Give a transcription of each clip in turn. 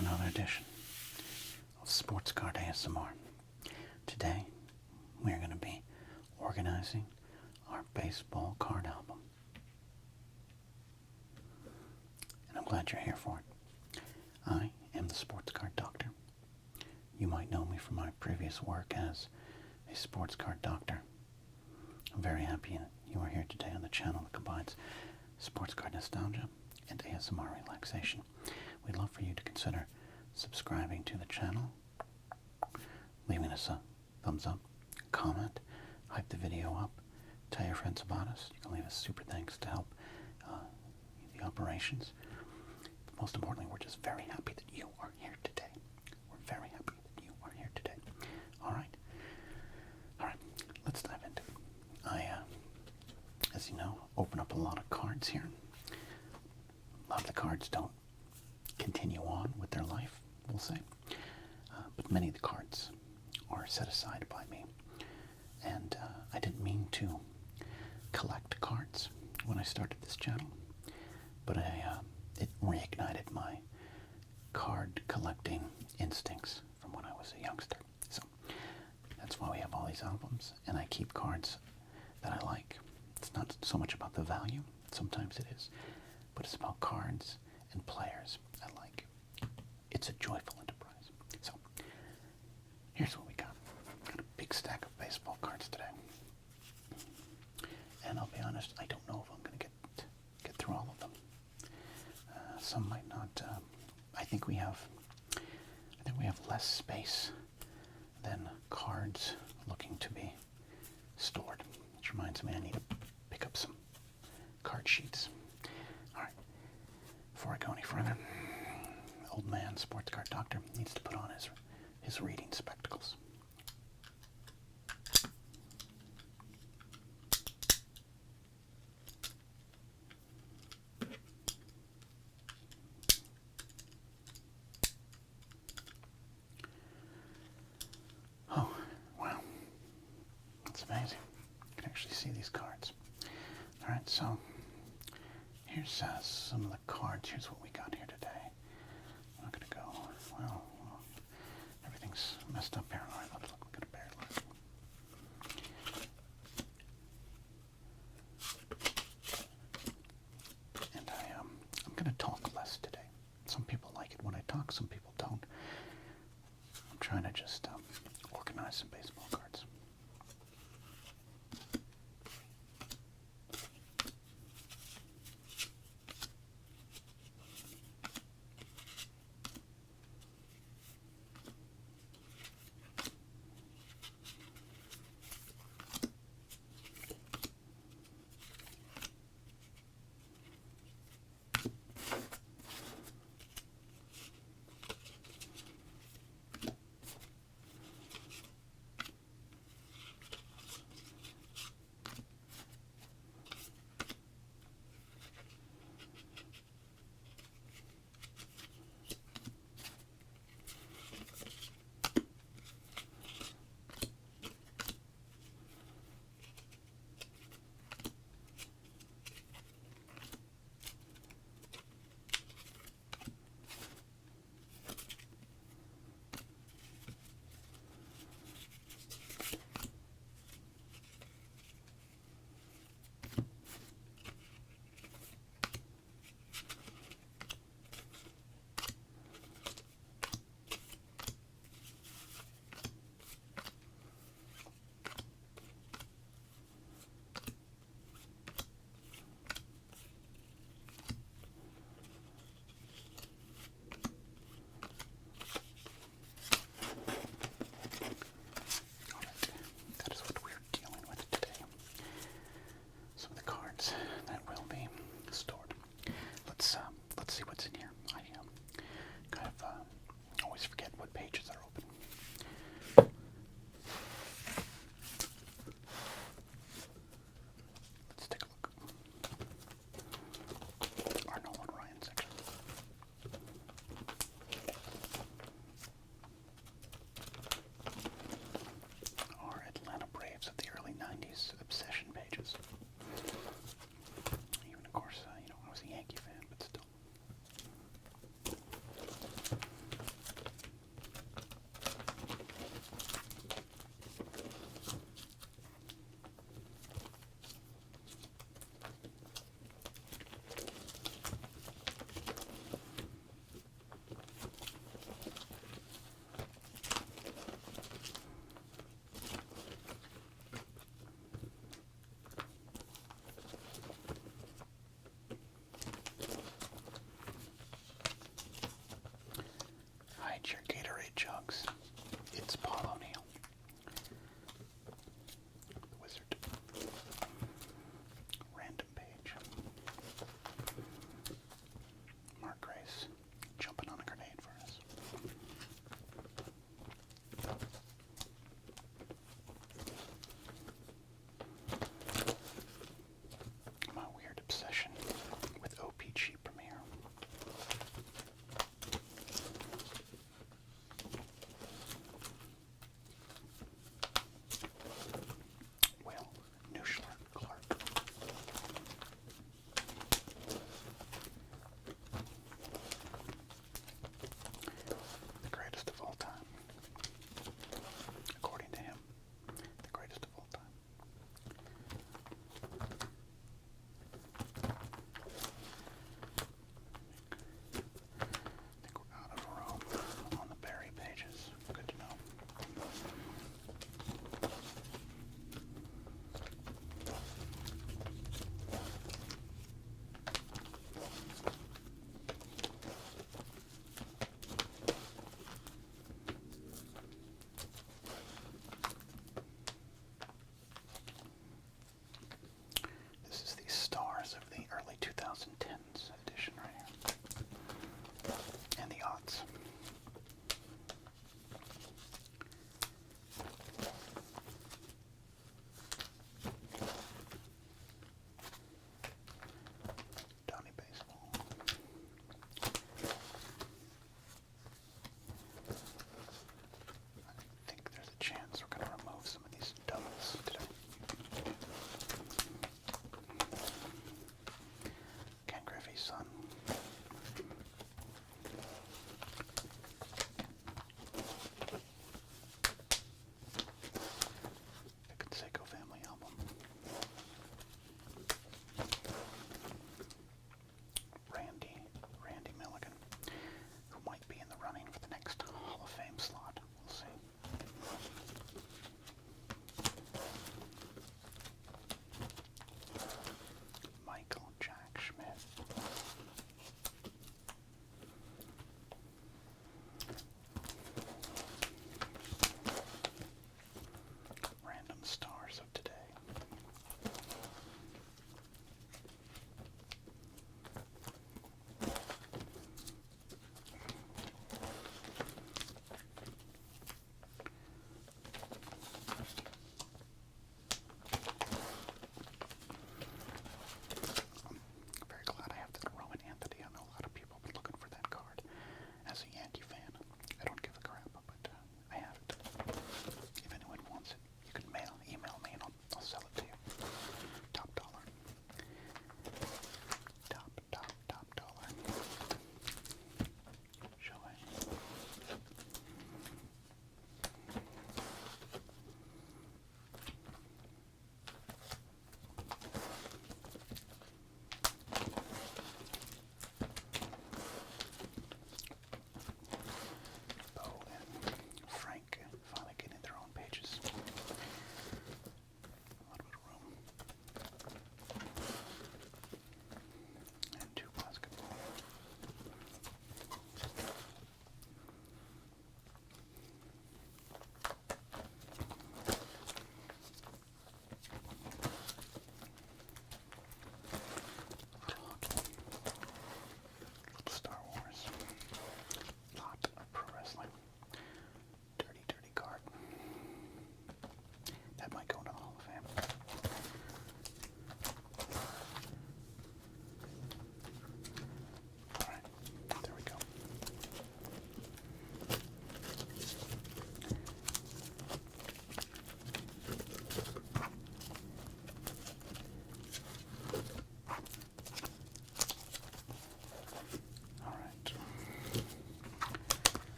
another edition of Sports Card ASMR. Today, we're going to be organizing our baseball card album. And I'm glad you're here for it. I am the Sports Card Doctor. You might know me from my previous work as a sports card doctor. I'm very happy you are here today on the channel that combines sports card nostalgia and ASMR relaxation. We'd love for you to consider subscribing to the channel, leaving us a thumbs up, comment, hype the video up, tell your friends about us. You can leave us super thanks to help the operations. But most importantly, we're just very happy that you are here today. We're very happy that you are here today. All right, let's dive into it. As you know, open up a lot of cards here. A lot of the cards don't continue on with their life, we'll say. But many of the cards are set aside by me. And I didn't mean to collect cards when I started this channel, but it reignited my card collecting instincts from when I was a youngster. So that's why we have all these albums, and I keep cards that I like. It's not so much about the value, sometimes it is, but it's about cards and players I like. It's a joyful enterprise. So here's what we got. Got a big stack of baseball cards today. And I'll be honest, I don't know if I'm going to get through all of them. Some might not. I think we have less space than cards looking to be stored. Which reminds me, I need to pick up some card sheets. All right. Before I go any further, old man, sports card doctor, needs to put on his reading spectacles. Oh, wow. That's amazing. You can actually see these cards. All right, so here's some of the cards. Here's what we got here today. I'm not going to go, well, everything's messed up here. All right, let's look at a bear look. And I'm going to talk less today. Some people like it when I talk, some people don't. I'm trying to just organize some baseball cards.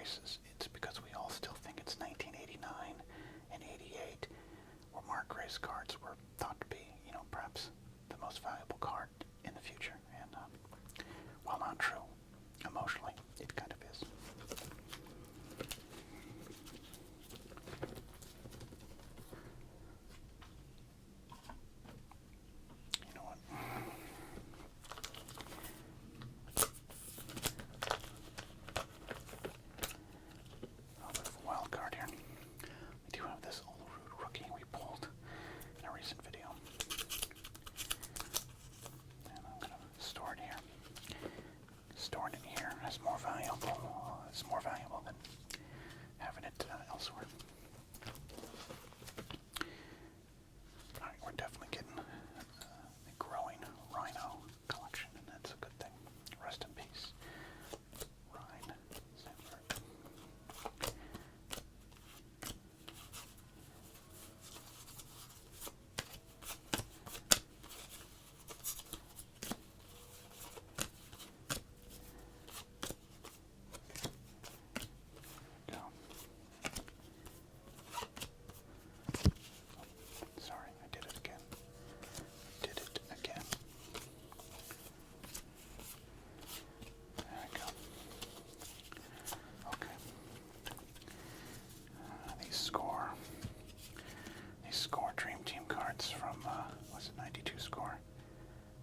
races. It's because we all still think it's 1989 and 88, where mark race cards were thought to be, perhaps the most valuable card in the future. And while not true, emotionally, it kind of is. You know what? A bit of a wild card here. We do have this old rookie we pulled in a recent video. And I'm going to store it here. Storing it here is more valuable. It's more valuable than having it elsewhere. Alright, we're definitely getting a growing rhino collection, and that's a good thing. Rest in peace, Ryan Sanford. Go. Sorry, I did it again. Did it again. There we go. Okay. These score Dream Team cards from, was it 92 score?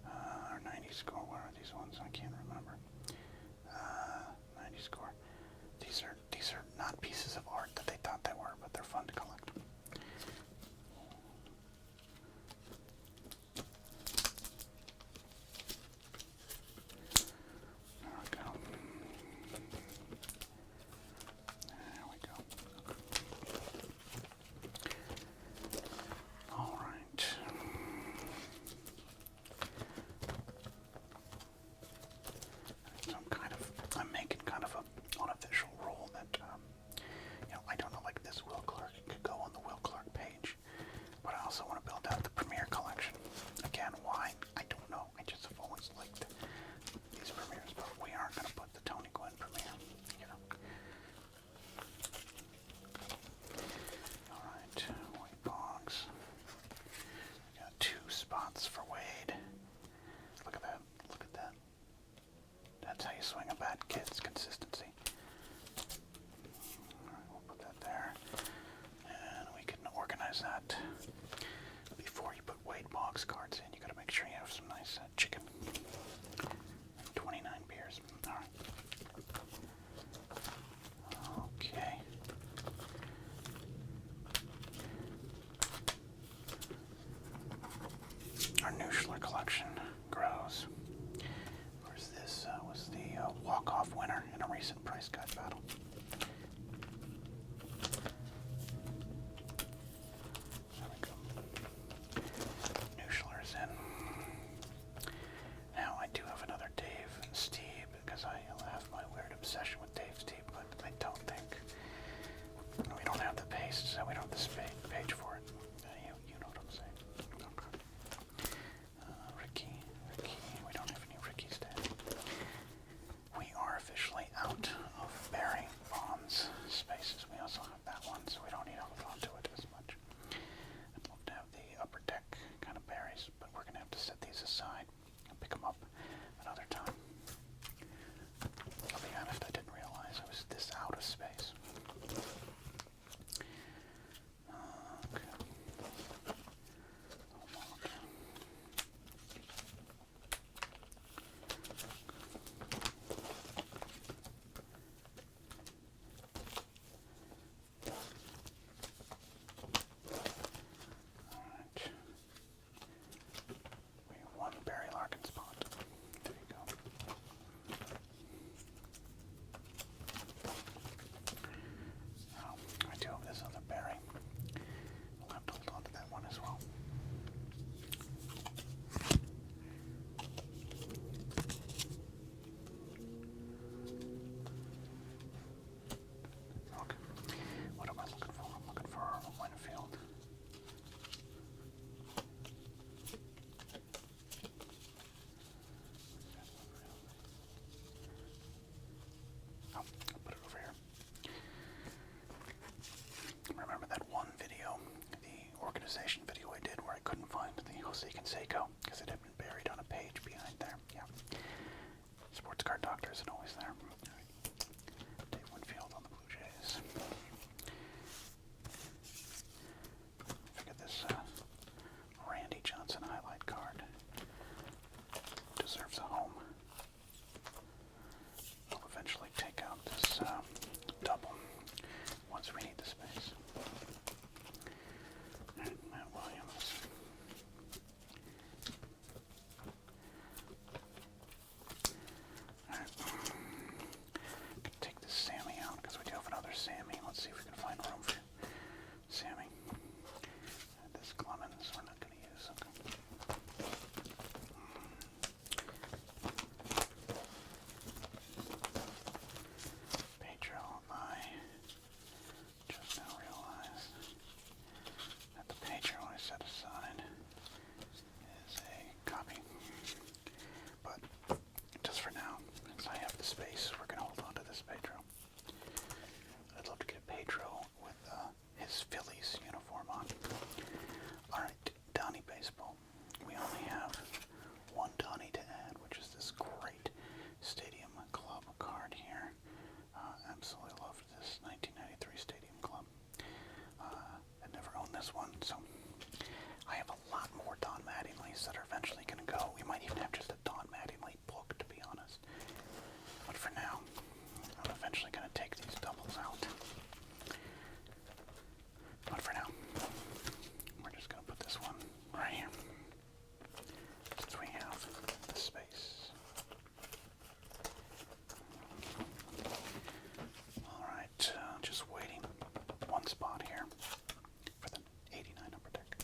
Or 90 score, what are these ones? I can't remember. 90 score. These are not pieces of art that they thought they were, but they're fun to collect. There we go. There we go. All right. So I'm making kind of an unofficial rule that, I don't know, like this Will Clark could go on the Will Clark page, but I also want to build out the Premier collection. Again, why? I don't know. I just have always liked these Premiers, but we aren't going to put the Tony Gwynn Premier, All right, Wade Boggs. We got 2 spots for Wade. Look at that. Look at that. That's how you swing a bat, kids. Consistency. Alright, we'll put that there. And we can organize that. Before you put Wade Boggs cards in, you gotta make sure you have some nice chicken. 29 beers. Alright. Okay. Our Nuschler collection grows. Of course, this was the walk-off winner in a recent price guide battle. There we go. Nuschler's in. Now, I do have another Dave and Steve, because I have my weird obsession with Dave Steve, but I don't think we don't have the paste, so we don't have the page for it. You know what I'm saying. Okay. Ricky, we don't have any Rickies today. We are officially out of Barry Bonds spaces. We also have that one, so we don't need to hold on to it as much. I'd love to have the upper deck kind of berries, but we're going to have to set these aside and pick them up another time. I'll be honest, I didn't realize I was this out of space. Okay. Alright. We have 1 Barry doctor isn't always there. Dave Winfield on the Blue Jays. Figured this Randy Johnson highlight card deserves a home. I'll eventually take out this double once we need the space. And Matt Williams. Alright. Take this Sammy out because we do have another Sammy. Let's see if we can find room for Sammy. And this Clemens we're not going to use. Okay. Pedro, I just now realized that the Pedro I set aside is a copy. But just for now, since I have the space, we're going to hold on to this Pedro. I'd love to get a Pedro with his Phillies uniform on. Alright, Donnie Baseball. We only have one Donnie to add, which is this great Stadium Club card here. Absolutely loved this 1993 Stadium Club. I never owned this one, so I have a lot more Don Mattingly's that are eventually going to go. We might even have just a Don Mattingly book, to be honest. But for now, I'm eventually going to take these doubles out. But for now, we're just going to put this one right here, since we have the space. Alright, just waiting one spot here for the 89 upper deck.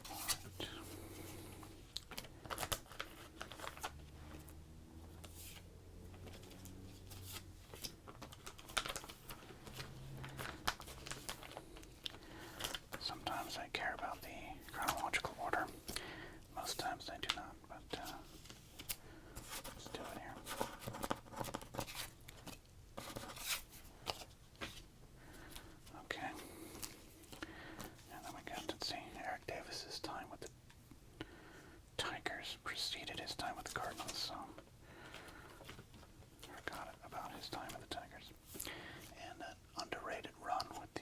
Alright. Sometimes I care about the chronological order. Most times I do not, but let's do it here. Okay. And then we got, let's see, Eric Davis's time with the Tigers preceded his time with the Cardinals, so forgot about his time with the Tigers. And an underrated run with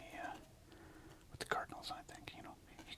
the Cardinals, I think. You know, he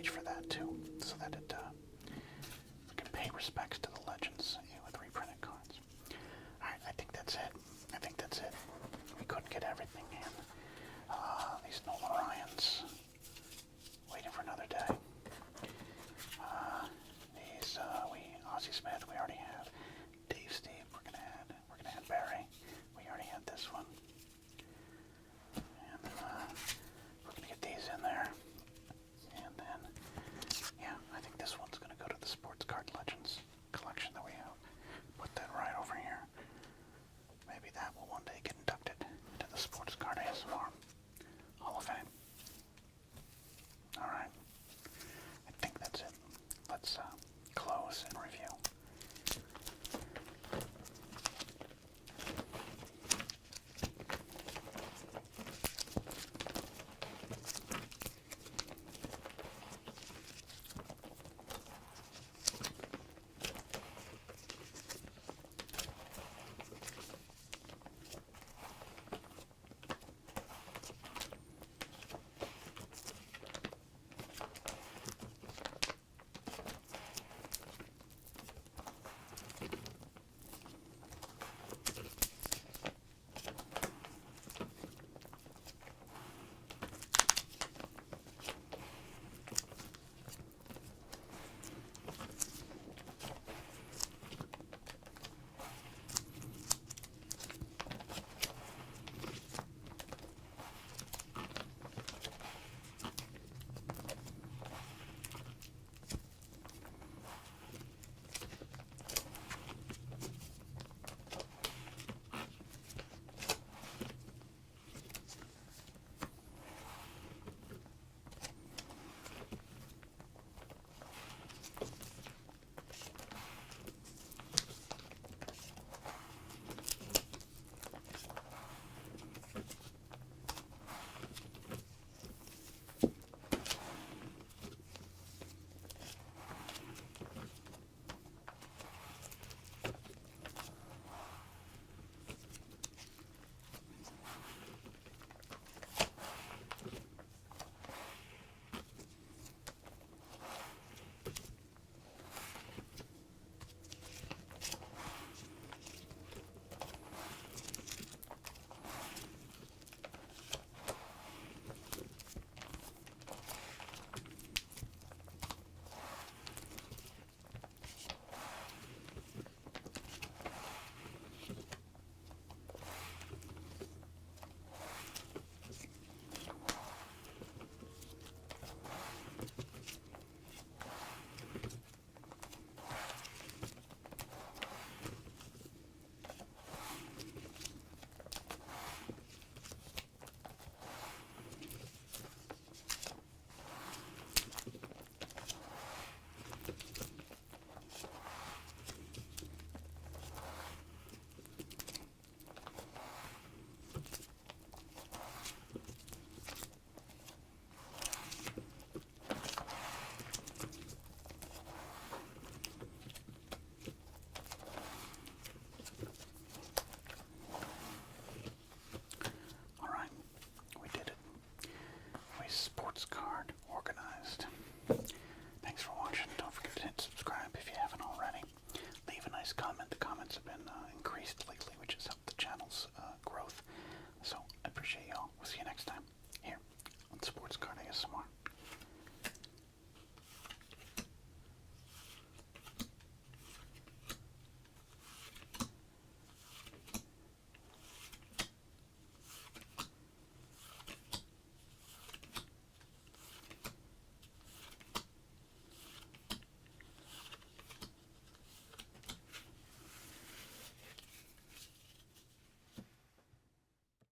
page for that too, so that it we can pay respects to the legends with reprinted cards. All right, I think that's it. I think that's it. We couldn't get everything in. These Nolan Ryans, waiting for another day. These Ozzie Smith, we already have. Dave Steve, we're gonna add Barry. We already had this one. And then we're gonna get these in there. And then, yeah, I think this one's gonna go to the Sports Card Legends collection that we have. Put that right over here. Maybe that will one day get inducted into the Sports Card ASMR.